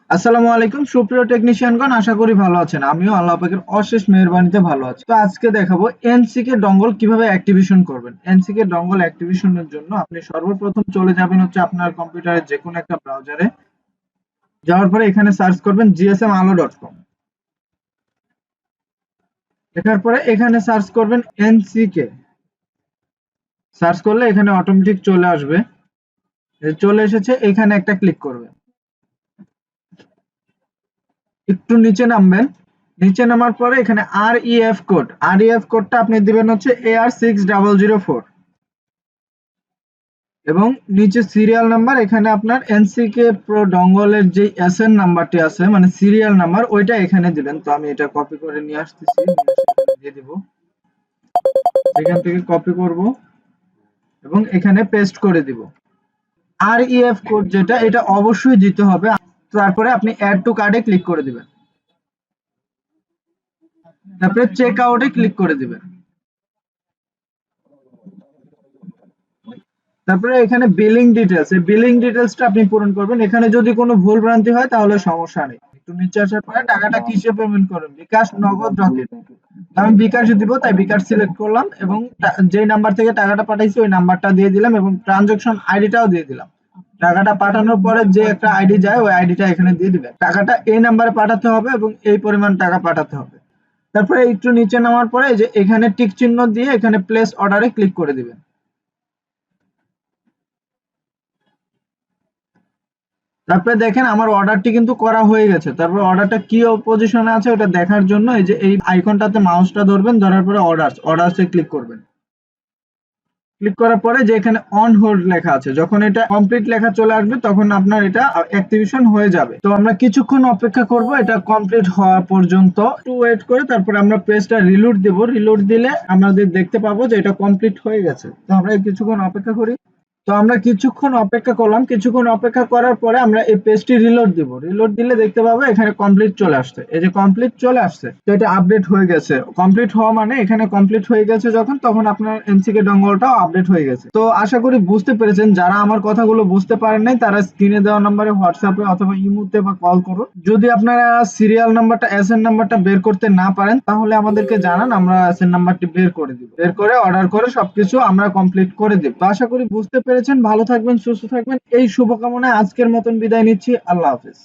আসসালামু আলাইকুম সুপ্রিয় টেকনিশিয়ানগণ, আশা করি ভালো আছেন। আমিও আল্লাহ পাকের অশেষ মেহেরবানিতে ভালো আছি। তো আজকে দেখাবো এনসিকে ডঙ্গল কিভাবে অ্যাক্টিভেশন করবেন। এনসিকে ডঙ্গল অ্যাক্টিভেশনের জন্য আপনি সর্বপ্রথম চলে যাবেন হচ্ছে আপনার কম্পিউটারের যে কোনো একটা ব্রাউজারে। যাওয়ার পরে এখানে সার্চ করবেন gsmalo.com। দেখার পরে এখানে সার্চ করবেন এনসিকে। সার্চ করলে এখানে অটোমেটিক চলে আসবে। চলে এসেছে, এখানে একটা ক্লিক করবেন। একটু নিচে নামবেন। নিচে নামার পরে এখানে আরইএফ কোডটা আপনি দিবেন হচ্ছে AR6004 এবং নিচে সিরিয়াল নাম্বার এখানে আপনার এনসিকে প্রো ডঙ্গলের যে এসএন নাম্বারটি আছে মানে সিরিয়াল নাম্বার ওইটা এখানে দিবেন। তো আমি এটা কপি করে নিয়ে আসতেছি, দিয়ে দিব। এখান থেকে কপি করব এবং এখানে পেস্ট করে দিব। আরইএফ কোড যেটা এটা অবশ্যই দিতে হবে। তারপরে আপনি অ্যাড টু কার্ডে ক্লিক করে দিবেন। তারপরে চেক আউটে ক্লিক করে দিবেন। তারপরে এখানে বিলিং ডিটেইলস, এই বিলিং ডিটেইলসটা আপনি পূরণ করবেন। এখানে যদি কোনো ভুল ভ্রান্তি হয় তাহলে সমস্যা নেই। একটু নিচে আসার পরে টাকাটা কিসে পেমেন্ট করবেন, বিকাশ, নগদ, রকেট। আমি বিকাশে দিব, তাই বিকাশ সিলেক্ট করলাম এবং যেই নাম্বার থেকে টাকাটা পাঠাইছি ওই নাম্বারটা দিয়ে দিলাম এবং ট্রানজাকশন আইডিটাও দিয়ে দিলাম। টাকাটা পাঠানোর পরে যে একটা আইডি যায় ওই আইডিটা এখানে দিয়ে দিবেন। টাকাটা এই নাম্বারে পাঠাতে হবে এবং এই পরিমাণ টাকা পাঠাতে হবে। তারপরে একটু নিচে নামার পরে যে এখানে টিক চিহ্ন দিয়ে এখানে প্লেস অর্ডারে ক্লিক করে দিবেন। তারপরে দেখেন আমার অর্ডারটি কিন্তু করা হয়ে গেছে। তারপর অর্ডারটা কি পজিশনে আছে ওটা দেখার জন্য এই যে এই আইকনটাতে মাউসটা ধরবেন, ধরার পরে অর্ডারসে ক্লিক করবেন। ক্লিক করার পরে যে এখানে অন হোল্ড লেখা আছে, যখন এটা কমপ্লিট লেখা চলে আসবে তখন আপনার এটা অ্যাক্টিভেশন হয়ে যাবে। তো আমরা কিছুক্ষণ অপেক্ষা করব এটা কমপ্লিট হওয়া পর্যন্ত। একটু ওয়েট করে তারপর আমরা পেজটা রিলোড দেব। রিলোড দিলে আমাদের দেখতে পাবো যে এটা কমপ্লিট হয়ে গেছে। তো আমরা কিছুক্ষণ অপেক্ষা করি। তো আমরা কিছুক্ষণ অপেক্ষা করলাম। কিছুক্ষণ অপেক্ষা করার পরে আমরা এই পেজটি রিলোড দিব। রিলোড দিলে দেখতে পাবো এখানে কমপ্লিট চলে আসছে। এই যে কমপ্লিট চলে আসছে, তো এটা আপডেট হয়ে গেছে। কমপ্লিট হওয়া মানে এখানে কমপ্লিট হয়ে গেছে যখন, তখন আপনার এনসিকে ডঙ্গলটাও আপডেট হয়ে গেছে। তো আশা করি বুঝতে পেরেছেন। যারা আমার কথাগুলো বুঝতে পারেন নাই তারা স্ক্রিনে দেওয়া নম্বরে হোয়াটসঅ্যাপে অথবা ইমোতে বা কল করুন। যদি আপনারা সিরিয়াল নাম্বারটা এসএন নাম্বারটা বের করতে না পারেন তাহলে আমাদেরকে জানান, আমরা এসএন নাম্বারটি বের করে দিব। বের করে অর্ডার করে সবকিছু আমরা কমপ্লিট করে দেব। তো আশা করি বুঝতে পেরেছেন। ভালো থাকবেন, সুস্থ থাকবেন, এই শুভকামনায় আজকের মতন বিদায় নিচ্ছি। আল্লাহ হাফেজ।